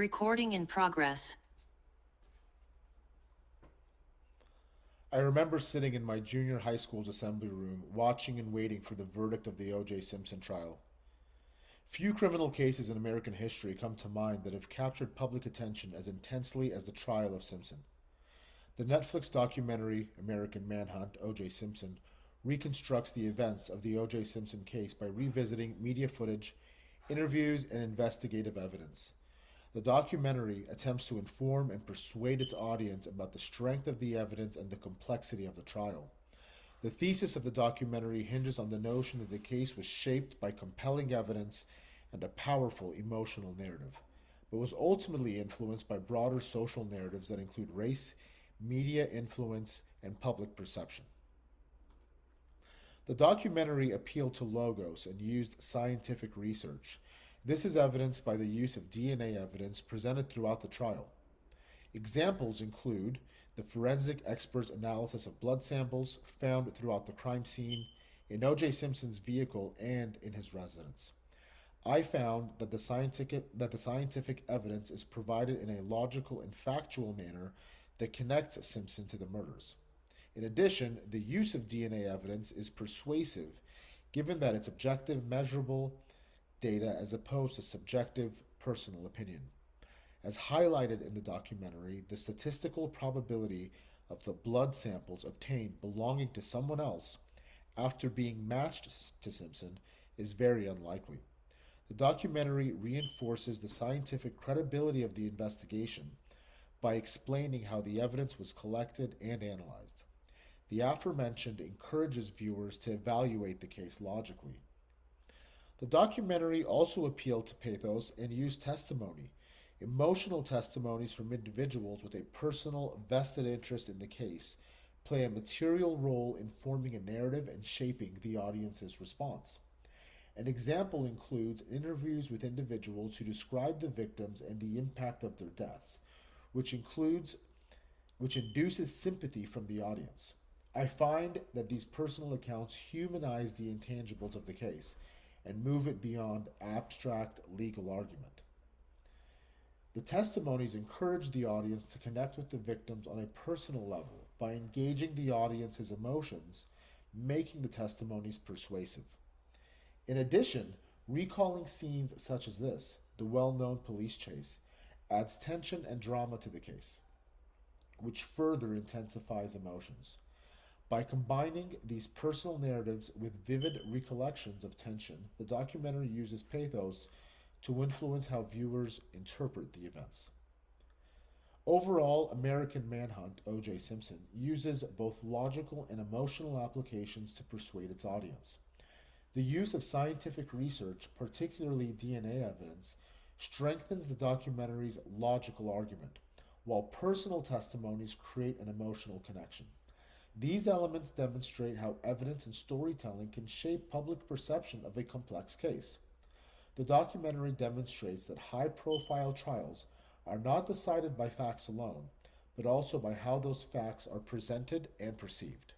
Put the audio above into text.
Recording in progress. I remember sitting in my junior high school's assembly room, watching and waiting for the verdict of the O.J. Simpson trial. Few criminal cases in American history come to mind that have captured public attention as intensely as the trial of Simpson. The Netflix documentary American Manhunt, O.J. Simpson, reconstructs the events of the O.J. Simpson case by revisiting media footage, interviews, and investigative evidence. The documentary attempts to inform and persuade its audience about the strength of the evidence and the complexity of the trial. The thesis of the documentary hinges on the notion that the case was shaped by compelling evidence and a powerful emotional narrative, but was ultimately influenced by broader social narratives that include race, media influence, and public perception. The documentary appealed to logos and used scientific research. This is evidenced by the use of DNA evidence presented throughout the trial. Examples include the forensic expert's analysis of blood samples found throughout the crime scene, in O.J. Simpson's vehicle, and in his residence. I found that the scientific evidence is provided in a logical and factual manner that connects Simpson to the murders. In addition, the use of DNA evidence is persuasive given that it's objective, measurable data as opposed to subjective, personal opinion. As highlighted in the documentary, the statistical probability of the blood samples obtained belonging to someone else after being matched to Simpson is very unlikely. The documentary reinforces the scientific credibility of the investigation by explaining how the evidence was collected and analyzed. The aforementioned encourages viewers to evaluate the case logically. The documentary also appealed to pathos and used testimony. Emotional testimonies from individuals with a personal, vested interest in the case play a material role in forming a narrative and shaping the audience's response. An example includes interviews with individuals who describe the victims and the impact of their deaths, which induces sympathy from the audience. I find that these personal accounts humanize the intangibles of the case and move it beyond abstract legal argument. The testimonies encourage the audience to connect with the victims on a personal level by engaging the audience's emotions, making the testimonies persuasive. In addition, recalling scenes such as this, the well-known police chase, adds tension and drama to the case, which further intensifies emotions. By combining these personal narratives with vivid recollections of tension, the documentary uses pathos to influence how viewers interpret the events. Overall, American Manhunt, O.J. Simpson, uses both logical and emotional applications to persuade its audience. The use of scientific research, particularly DNA evidence, strengthens the documentary's logical argument, while personal testimonies create an emotional connection. These elements demonstrate how evidence and storytelling can shape public perception of a complex case. The documentary demonstrates that high-profile trials are not decided by facts alone, but also by how those facts are presented and perceived.